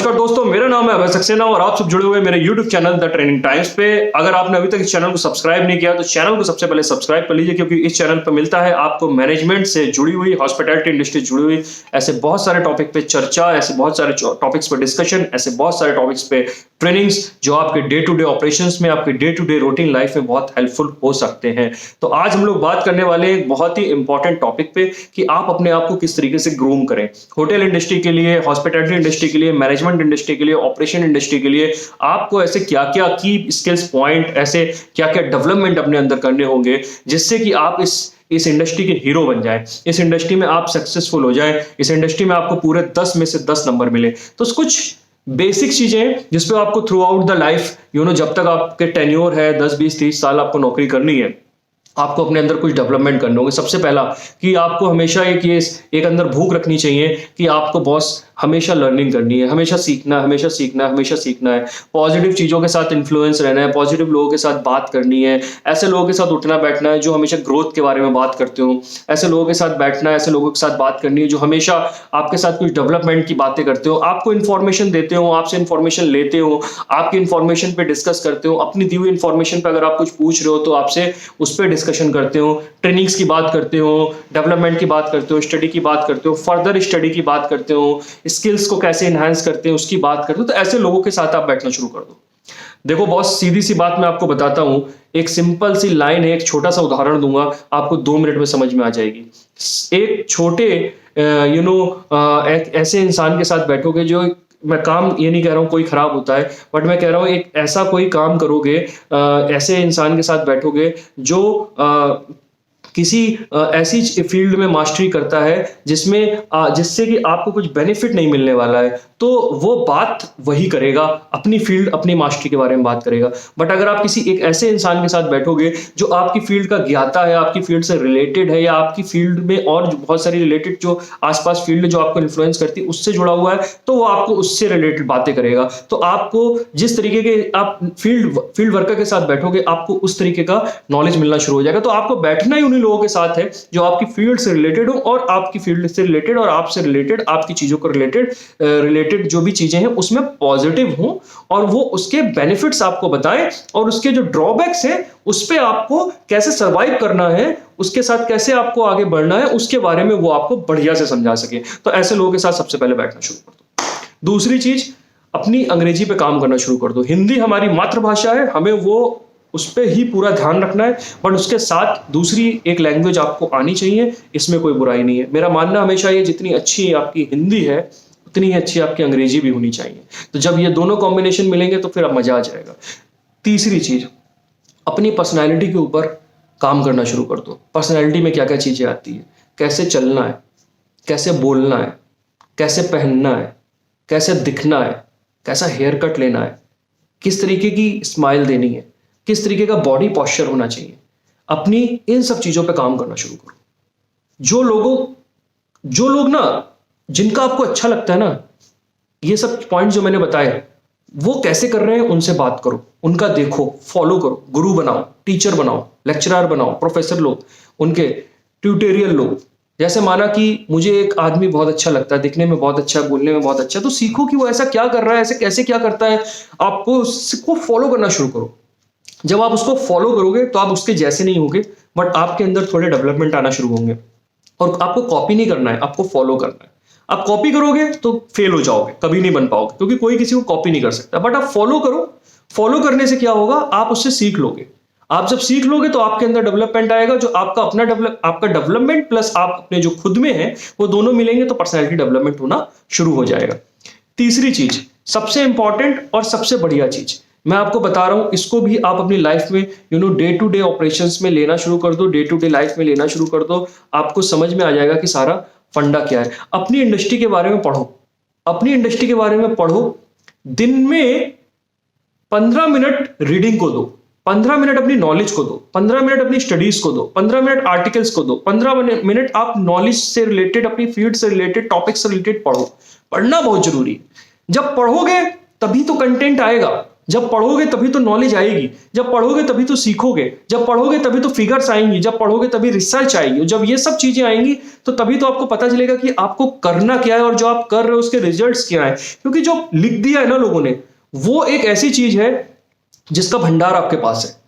नमस्कार दोस्तों, मेरा नाम है अभय सक्सेना और आप सब जुड़े हुए मेरे YouTube channel the training times पे। अगर आपने अभी तक इस चैनल को सब्सक्राइब नहीं किया तो चैनल को सबसे पहले सब्सक्राइब कर लीजिए, क्योंकि इस चैनल पर मिलता है आपको मैनेजमेंट से जुड़ी हुई, हॉस्पिटैलिटी इंडस्ट्री से जुड़ी हुई ऐसे बहुत सारे टॉपिक पे चर्चा, ऐसे बहुत सारे टॉपिक्स पे डिस्कशन, ऐसे बहुत सारे टॉपिक्स पे ट्रेनिंग्स जो आपके डे टू डे ऑपरेशंस में, आपके day to day routine life में बहुत हेल्पफुल हो सकते हैं। तो आज हम लोग बात करने वाले हैं एक बहुत ही इंपॉर्टेंट टॉपिक पे कि आप अपने आप को किस तरीके से ग्रूम करें। होटल इंडस्ट्री के लिए, हॉस्पिटैलिटी इंडस्ट्री के लिए, मैनेजमेंट इंडस्ट्री के लिए, ऑपरेशन इंडस्ट्री के लिए आपको ऐसे क्या क्या की स्किल्स पॉइंट, ऐसे क्या क्या डेवलपमेंट अपने अंदर करने होंगे जिससे कि आप इस इंडस्ट्री के हीरो बन जाएं, इस इंडस्ट्री में आप सक्सेसफुल हो जाएं, इस इंडस्ट्री में आपको पूरे 10 में से 10 नंबर मिले। तो कुछ बेसिक चीजें जिसपे आपको थ्रू आउट द लाइफ जब तक आपके टेन्योर है 10 20 30 साल आपको नौकरी करनी है, आपको अपने अंदर कुछ डेवलपमेंट करने होंगे। सबसे पहला कि आपको हमेशा एक अंदर भूख रखनी चाहिए कि आपको बॉस हमेशा लर्निंग करनी है, हमेशा सीखना है, हमेशा सीखना है, हमेशा सीखना है। पॉजिटिव चीज़ों के साथ इन्फ्लुएंस रहना है, पॉजिटिव लोगों के साथ बात करनी है, ऐसे लोगों के साथ उठना बैठना है जो हमेशा ग्रोथ के बारे में बात करते हो, ऐसे लोगों के साथ बैठना है, ऐसे लोगों के साथ बात करनी है जो हमेशा आपके साथ कुछ डेवलपमेंट की बातें करते हो, आपको इन्फॉर्मेशन देते हो, आपसे इन्फॉर्मेशन लेते हो, आपकी इन्फॉर्मेशन पे डिस्कस करते हो, अपनी दी हुई इन्फॉर्मेशन पे अगर आप कुछ पूछ रहे हो तो आपसे उस पर डिस्कशन करते हो, ट्रेनिंग्स की बात करते हो, डेवलपमेंट की बात करते हो, स्टडी की बात करते हो, फर्दर स्टडी की बात करते हो, स्किल्स को कैसे एनहांस करते हैं उसकी बात करते हो। तो ऐसे लोगों के साथ आप बैठना शुरू कर दो। देखो बॉस, सीधी सी बात मैं आपको बताता हूं, एक सिंपल सी लाइन है, एक छोटा सा उदाहरण दूंगा, आपको 2 मिनट में समझ में आ जाएगी। एक छोटे एक ऐसे इंसान के साथ बैठोगे जो, मैं काम ये नहीं कह रहा हूँ कोई खराब होता है, बट मैं कह रहा हूँ एक ऐसा कोई काम करोगे, ऐसे इंसान के साथ बैठोगे जो किसी ऐसी फील्ड में मास्टरी करता है जिससे कि आपको कुछ बेनिफिट नहीं मिलने वाला है, तो वो बात वही करेगा, अपनी फील्ड, अपनी मास्टरी के बारे में बात करेगा। बट अगर आप किसी एक ऐसे इंसान के साथ बैठोगे जो आपकी फील्ड का ज्ञाता है, आपकी फील्ड से रिलेटेड है, या आपकी फील्ड में और बहुत सारी रिलेटेड जो आसपास फील्ड जो आपको इन्फ्लुएंस करती है उससे जुड़ा हुआ है, तो वो आपको उससे रिलेटेड बातें करेगा। तो आपको जिस तरीके के आप फील्ड वर्कर के साथ बैठोगे, आपको उस तरीके का नॉलेज मिलना शुरू हो जाएगा। तो आपको बैठना ही उन्हीं लोगों के साथ है जो आपकी फील्ड से रिलेटेड हो, और आपकी फील्ड से रिलेटेड और आपसे रिलेटेड, आपकी चीजों को रिलेटेड जो भी चीजें हैं उसमें पॉजिटिव हो, और वो उसके बेनिफिट्स आपको बताएं, और उसके जो ड्रॉबैक्स हैं उस पे आपको कैसे सर्वाइव करना है, उसके साथ कैसे आपको आगे बढ़ना है, उसके बारे में वो आपको बढ़िया से समझा सके। तो ऐसे लोगों के साथ सबसे पहले बैठना शुरू कर दो। दूसरी चीज, अपनी अंग्रेजी पे काम करना शुरू कर दो। हिंदी हमारी मातृभाषा है, हमें वो उस पर ही पूरा ध्यान रखना है, बट उसके साथ दूसरी एक लैंग्वेज आपको आनी चाहिए, इसमें कोई बुराई नहीं है। मेरा मानना हमेशा ये, जितनी अच्छी आपकी हिंदी है उतनी ही अच्छी आपकी अंग्रेजी भी होनी चाहिए। तो जब ये दोनों कॉम्बिनेशन मिलेंगे तो फिर अब मजा आ जाएगा। तीसरी चीज, अपनी पर्सनैलिटी के ऊपर काम करना शुरू कर दो। पर्सनैलिटी में क्या क्या चीजें आती है, कैसे चलना है, कैसे बोलना है, कैसे पहनना है, कैसे दिखना है, कैसा हेयर कट लेना है, किस तरीके की स्माइल देनी है, किस तरीके का बॉडी पॉस्चर होना चाहिए, अपनी इन सब चीजों पे काम करना शुरू करो। जो लोग ना, जिनका आपको अच्छा लगता है ना, ये सब पॉइंट जो मैंने बताए वो कैसे कर रहे हैं उनसे बात करो, उनका देखो, फॉलो करो, गुरु बनाओ, टीचर बनाओ, लेक्चरर बनाओ, प्रोफेसर लो, उनके ट्यूटोरियल लो। जैसे माना कि मुझे एक आदमी बहुत अच्छा लगता है, दिखने में बहुत अच्छा है, बोलने में बहुत अच्छा है, तो सीखो कि वो ऐसा क्या कर रहा है, ऐसे कैसे क्या करता है, आपको उसको फॉलो करना शुरू करो। जब आप उसको फॉलो करोगे तो आप उसके जैसे नहीं होगे, बट आपके अंदर थोड़े डेवलपमेंट आना शुरू होंगे। और आपको कॉपी नहीं करना है, आपको फॉलो करना है। आप कॉपी करोगे तो फेल हो जाओगे, कभी नहीं बन पाओगे, क्योंकि कोई किसी को कॉपी नहीं कर सकता। बट आप फॉलो करो, फॉलो करने से क्या होगा, आप उससे सीख लोगे। आप जब सीख लोगे तो आपके अंदर डेवलपमेंट आएगा, जो आपका डेवलपमेंट प्लस आप अपने जो खुद में है वो दोनों मिलेंगे तो पर्सनैलिटी डेवलपमेंट होना शुरू हो जाएगा। तीसरी चीज, सबसे इंपॉर्टेंट और सबसे बढ़िया चीज मैं आपको बता रहा हूं, इसको भी आप अपनी लाइफ में डे टू डे ऑपरेशंस में लेना शुरू कर दो, डे टू डे लाइफ में लेना शुरू कर दो। आपको समझ में आ जाएगा कि सारा फंडा क्या है। अपनी इंडस्ट्री के बारे में पढ़ो, अपनी इंडस्ट्री के बारे में पढ़ो। दिन में 15 मिनट रीडिंग को दो, 15 मिनट अपनी नॉलेज को दो, 15 मिनट अपनी स्टडीज को दो, 15 मिनट आर्टिकल्स को दो, 15 मिनट आप नॉलेज से रिलेटेड, अपनी फील्ड से रिलेटेड, टॉपिक से रिलेटेड पढ़ो। पढ़ना बहुत जरूरी है। जब पढ़ोगे तभी तो कंटेंट आएगा, जब पढ़ोगे तभी तो नॉलेज आएगी, जब पढ़ोगे तभी तो सीखोगे, जब पढ़ोगे तभी तो फिगर्स आएंगी, जब पढ़ोगे तभी रिसर्च आएगी, जब ये सब चीजें आएंगी तो तभी तो आपको पता चलेगा कि आपको करना क्या है और जो आप कर रहे हो उसके रिजल्ट्स क्या है। क्योंकि जो लिख दिया है ना लोगों ने, वो एक ऐसी चीज है जिसका भंडार आपके पास है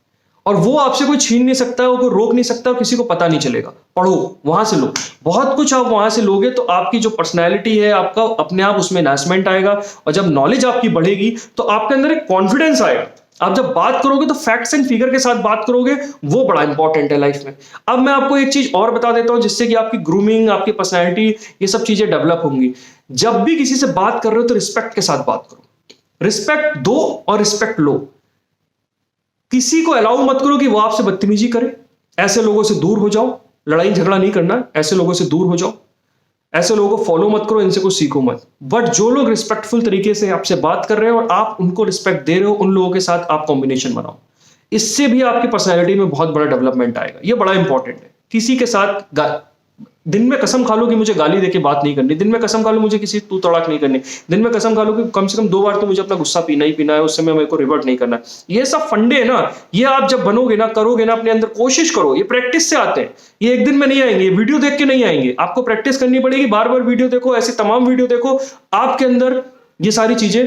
और वो आपसे कोई छीन नहीं सकता, वो कोई रोक नहीं सकता और किसी को पता नहीं चलेगा। पढ़ो, वहां से लो, बहुत कुछ आप वहां से लोगे तो आपकी जो पर्सनैलिटी है आपका अपने आप उसमें एनहांसमेंट आएगा। और जब नॉलेज आपकी बढ़ेगी तो आपके अंदर एक कॉन्फिडेंस आएगा। आप जब बात करोगे तो फैक्ट्स एंड फिगर के साथ बात करोगे, वो बड़ा इंपॉर्टेंट है लाइफ में। अब मैं आपको एक चीज और बता देता हूं जिससे कि आपकी ग्रूमिंग, आपकी पर्सनैलिटी, ये सब चीजें डेवलप होंगी। जब भी किसी से बात कर रहे हो तो रिस्पेक्ट के साथ बात करो, रिस्पेक्ट दो और रिस्पेक्ट लो। किसी को अलाउ मत करो कि वो आपसे बदतमीजी करे, ऐसे लोगों से दूर हो जाओ। लड़ाई झगड़ा नहीं करना, ऐसे लोगों से दूर हो जाओ। ऐसे लोगों को फॉलो मत करो, इनसे कुछ सीखो मत। बट जो लोग रिस्पेक्टफुल तरीके से आपसे बात कर रहे हो और आप उनको रिस्पेक्ट दे रहे हो, उन लोगों के साथ आप कॉम्बिनेशन बनाओ। इससे भी आपकी पर्सनैलिटी में बहुत बड़ा डेवलपमेंट आएगा। ये बड़ा इंपॉर्टेंट है। किसी के साथ दिन में कसम खा लो कि मुझे गाली देके बात नहीं करनी, दिन में कसम खा लो मुझे किसी तू तड़ाक नहीं करनी, दिन में कसम खा लो कि कम से कम 2 बार तो मुझे अपना गुस्सा पीना ही पीना है, उस समय मेरे को रिवर्ट नहीं करना। ये सब फंडे है ना, ये आप जब बनोगे ना, करोगे ना, अपने अंदर कोशिश करो। ये प्रैक्टिस से आते हैं, ये एक दिन में नहीं आएंगे, वीडियो देख के नहीं आएंगे। आपको प्रैक्टिस करनी पड़ेगी, बार बार वीडियो देखो, ऐसी तमाम वीडियो देखो, आपके अंदर ये सारी चीजें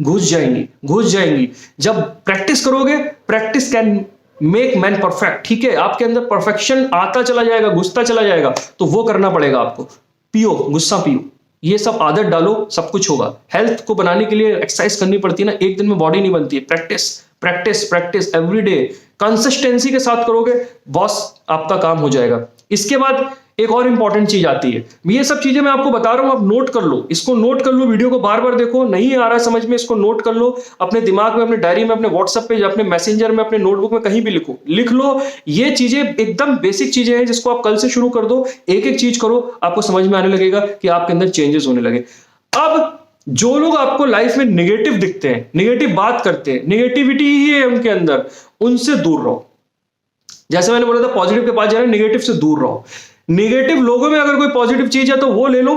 घुस जाएंगी, घुस जाएंगी। जब प्रैक्टिस करोगे, practice can make man perfect. ठीक है, आपके अंदर परफेक्शन आता चला जाएगा, घुसता चला जाएगा, तो वो करना पड़ेगा आपको। पियो, गुस्सा पियो, ये सब आदत डालो, सब कुछ होगा। हेल्थ को बनाने के लिए एक्सरसाइज करनी पड़ती है ना, एक दिन में बॉडी नहीं बनती है। Practice practice practice every day, consistency के साथ करोगे, बॉस आपका काम हो जाएगा। इसके बाद एक और इंपॉर्टेंट चीज आती है। ये सब चीजें मैं आपको बता रहा हूं, आप नोट कर लो, इसको नोट कर लो, वीडियो को बार बार देखो। नहीं आ रहा समझ में, इसको नोट कर लो अपने दिमाग में, अपने डायरी में, अपने व्हाट्सएप पे, अपने मैसेंजर में, अपने नोटबुक में, कहीं भी लिखो, लिख लो। ये चीजें एकदम बेसिक चीजें हैं जिसको आप कल से शुरू कर दो। एक एक चीज करो, आपको समझ में आने लगेगा कि आपके अंदर चेंजेस होने लगे। अब जो लोग आपको लाइफ में निगेटिव दिखते हैं, निगेटिव बात करते हैं, निगेटिविटी ही है उनके अंदर, उनसे दूर रहो। जैसे मैंने बोला था पॉजिटिव के पास जाना, निगेटिव से दूर रहो। निगेटिव लोगों में अगर कोई पॉजिटिव चीज है तो वो ले लो,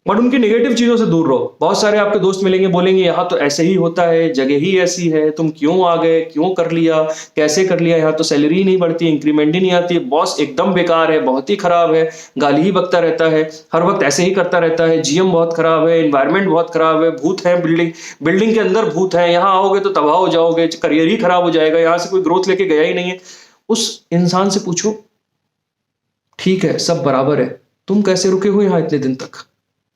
बट उनकी नेगेटिव चीजों से दूर रहो। बहुत सारे आपके दोस्त मिलेंगे, बोलेंगे यहाँ तो ऐसे ही होता है, जगह ही ऐसी है, तुम क्यों आ गए, क्यों कर लिया, कैसे कर लिया, यहाँ तो सैलरी ही नहीं बढ़ती, इंक्रीमेंट ही नहीं आती, बॉस एकदम बेकार है, बहुत ही खराब है, गाली ही बकता रहता है, हर वक्त ऐसे ही करता रहता है, जीएम बहुत खराब है, एनवायरमेंट बहुत खराब है, भूत है, बिल्डिंग के अंदर भूत है, यहाँ आओगे तो तबाह हो जाओगे, करियर ही खराब हो जाएगा, यहाँ से कोई ग्रोथ लेके गया ही नहीं है। उस इंसान से पूछो, ठीक है सब बराबर है, तुम कैसे रुके हो यहाँ इतने दिन तक,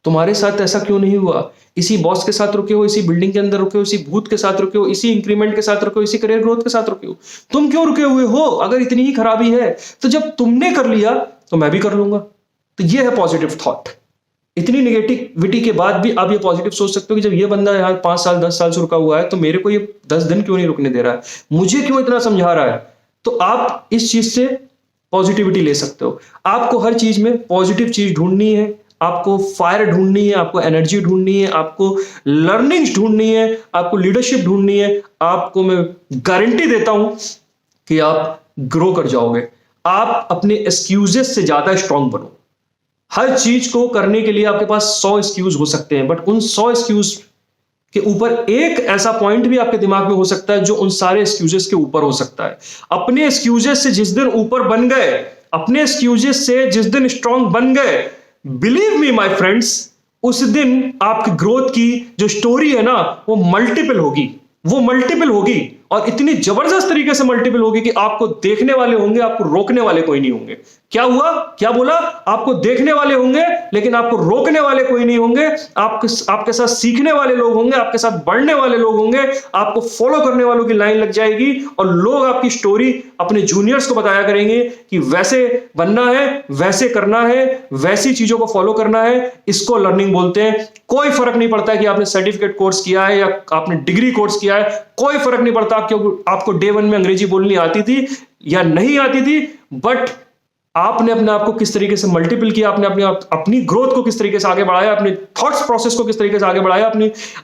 तुम्हारे साथ ऐसा क्यों नहीं हुआ, इसी बॉस के साथ रुके हो, इसी बिल्डिंग के अंदर रुके हो, इसी भूत के साथ रुके हो, इसी इंक्रीमेंट के साथ रुके हो, इसी करियर ग्रोथ के साथ रुके हो, तुम क्यों रुके हुए हो? अगर इतनी ही खराबी है तो जब तुमने कर लिया तो मैं भी कर लूंगा। तो ये है पॉजिटिव थॉट। इतनी निगेटिविटी के बाद भी आप ये पॉजिटिव सोच सकते हो कि जब ये बंदा यहाँ 5 साल 10 साल से रुका हुआ है तो मेरे को ये 10 दिन क्यों नहीं रुकने दे रहा है, मुझे क्यों इतना समझा रहा है। तो आप इस चीज से पॉजिटिविटी ले सकते हो। आपको हर चीज में पॉजिटिव चीज ढूंढनी है, आपको फायर ढूंढनी है, आपको एनर्जी ढूंढनी है, आपको लर्निंग्स ढूंढनी है, आपको लीडरशिप ढूंढनी है। आपको मैं गारंटी देता हूं कि आप ग्रो कर जाओगे। आप अपने एक्सक्यूजेस से ज्यादा स्ट्रांग बनो। हर चीज को करने के लिए आपके पास 100 एक्सक्यूज हो सकते हैं, बट उन 100 एक्सक्यूज के ऊपर एक ऐसा पॉइंट भी आपके दिमाग में हो सकता है जो उन सारे एक्सक्यूजेस के ऊपर हो सकता है। अपने एक्सक्यूजेस से जिस दिन ऊपर बन गए, अपने एक्सक्यूजेस से जिस दिन स्ट्रांग बन गए, बिलीव मी माय फ्रेंड्स, उस दिन आपकी ग्रोथ की जो स्टोरी है ना वो मल्टीपल होगी, वो मल्टीपल होगी और इतनी जबरदस्त तरीके से मल्टीपल होगी कि आपको देखने वाले होंगे, आपको रोकने वाले कोई नहीं होंगे। क्या हुआ, क्या बोला? आपको देखने वाले होंगे लेकिन आपको रोकने वाले कोई नहीं होंगे। आपके साथ सीखने वाले लोग होंगे, आपके साथ बढ़ने वाले लोग होंगे, आपको फॉलो करने वालों की लाइन लग जाएगी और लोग आपकी स्टोरी अपने जूनियर्स को बताया करेंगे कि वैसे बनना है, वैसे करना है, वैसी चीजों को फॉलो करना है। इसको लर्निंग बोलते हैं। कोई फर्क नहीं पड़ता है कि आपने सर्टिफिकेट कोर्स किया है या आपने डिग्री कोर्स किया है, कोई फर्क नहीं पड़ता क्योंकि आपको डे 1 में अंग्रेजी बोलनी आती थी या नहीं आती थी, बट आपने अपने आप को किस तरीके से मल्टीपल किया, आपने अपनी ग्रोथ को किस तरीके से आगे बढ़ाया, अपने थॉट्स प्रोसेस को किस तरीके से आगे बढ़ाया,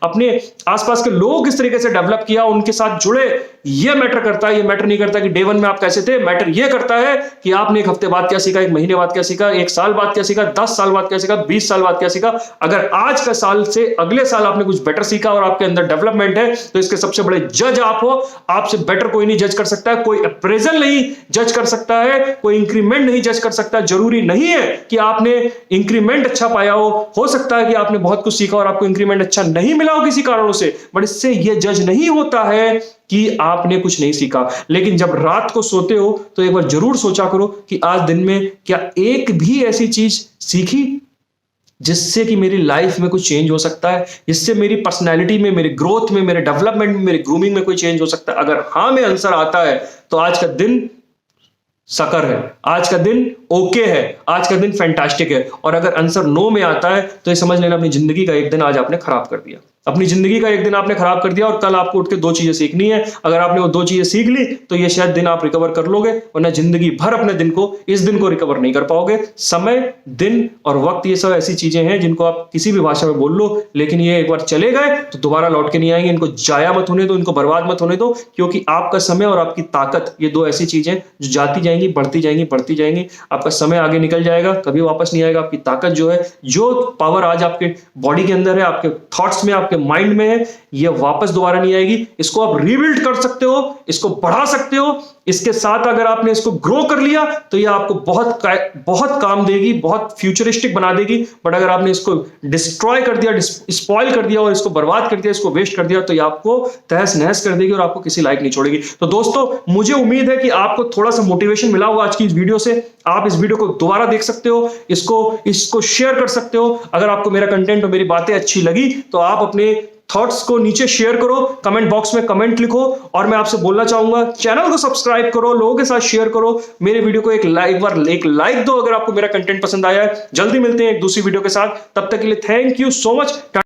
अपने आसपास के लोग किस तरीके से डेवलप किया, उनके साथ जुड़े, ये मैटर करता है। ये मैटर नहीं करता कि डे वन में आप कैसे थे, मैटर ये करता है कि आपने एक हफ्ते बाद क्या सीखा, एक महीने बाद क्या सीखा, एक साल बाद क्या सीखा, 10 साल बाद क्या सीखा, 20 साल बाद क्या सीखा। अगर आज का साल से अगले साल आपने कुछ बेटर सीखा और आपके अंदर डेवलपमेंट है, तो इसके सबसे बड़े जज आप हो। आपसे बेटर कोई नहीं जज कर सकता है, कोई अप्रेजल नहीं जज कर सकता है, कोई इंक्रीमेंट नहीं जज कर सकता। जरूरी नहीं है कि आपने इंक्रीमेंट अच्छा पाया हो सकता है कि आपने बहुत कुछ सीखा और आपको इंक्रीमेंट अच्छा नहीं मिला हो किसी कारणों से, बट इससे यह जज नहीं होता है कि आपने कुछ नहीं सीखा। लेकिन जब रात को सोते हो तो एक बार जरूर सोचा करो कि आज दिन में क्या एक भी ऐसी चीज सीखी जिससे कि मेरी लाइफ में कुछ चेंज हो सकता है, जिससे मेरी पर्सनैलिटी में, मेरी ग्रोथ में, मेरे डेवलपमेंट में, मेरी ग्रूमिंग में कोई चेंज हो सकता है। अगर हाँ में आंसर आता है तो आज का दिन सकर है, आज का दिन ओके है, आज का दिन फैंटास्टिक है। और अगर आंसर नो में आता है तो ये समझ लेना अपनी जिंदगी का एक दिन आज आपने खराब कर दिया, अपनी जिंदगी का एक दिन आपने खराब कर दिया। और कल आपको उठ के 2 चीजें सीखनी है। अगर आपने वो 2 चीजें सीख ली तो ये शायद दिन आप रिकवर कर लोगे, वरना जिंदगी भर अपने दिन को, इस दिन को रिकवर नहीं कर पाओगे। समय, दिन और वक्त, ये सब ऐसी चीजें हैं जिनको आप किसी भी भाषा में बोल लो, लेकिन ये एक बार चले गए तो दोबारा लौट के नहीं आएंगे। इनको जाया मत होने दो, इनको बर्बाद मत होने दो, क्योंकि आपका समय और आपकी ताकत, ये 2 ऐसी चीजें जो जाती जाएंगी, बढ़ती जाएंगी, बढ़ती जाएंगी। आपका समय आगे निकल जाएगा, कभी वापस नहीं आएगा। आपकी ताकत जो है, जो पावर आज आपके बॉडी के अंदर है, आपके थॉट्स में, आपके माइंड में है, ये वापस दोबारा नहीं आएगी। इसको आप रीबिल्ड कर सकते हो, इसको बढ़ा सकते हो। इसके साथ अगर आपने इसको ग्रो कर लिया तो ये आपको बहुत काम देगी, बहुत फ्यूचरिस्टिक बना देगी। बट अगर आपने इसको डिस्ट्रॉय कर दिया, स्पॉइल कर दिया और इसको बर्बाद कर दिया, इसको वेस्ट कर दिया, तो ये आपको तहस नहस कर देगी और आपको किसी लायक नहीं छोड़ेगी। तो दोस्तों, मुझे उम्मीद है कि आपको थोड़ा सा मोटिवेशन मिला होगा आज की इस वीडियो से। आप इस वीडियो को दोबारा देख सकते हो, इसको शेयर कर सकते हो। अगर आपको मेरा कंटेंट और मेरी बातें अच्छी लगी तो आप अपने थॉट्स को नीचे शेयर करो, कमेंट बॉक्स में कमेंट लिखो। और मैं आपसे बोलना चाहूंगा, चैनल को सब्सक्राइब करो, लोगों के साथ शेयर करो, मेरे वीडियो को एक लाइक दो अगर आपको मेरा कंटेंट पसंद आया है। जल्दी मिलते हैं एक दूसरी वीडियो के साथ, तब तक के लिए थैंक यू सो मच।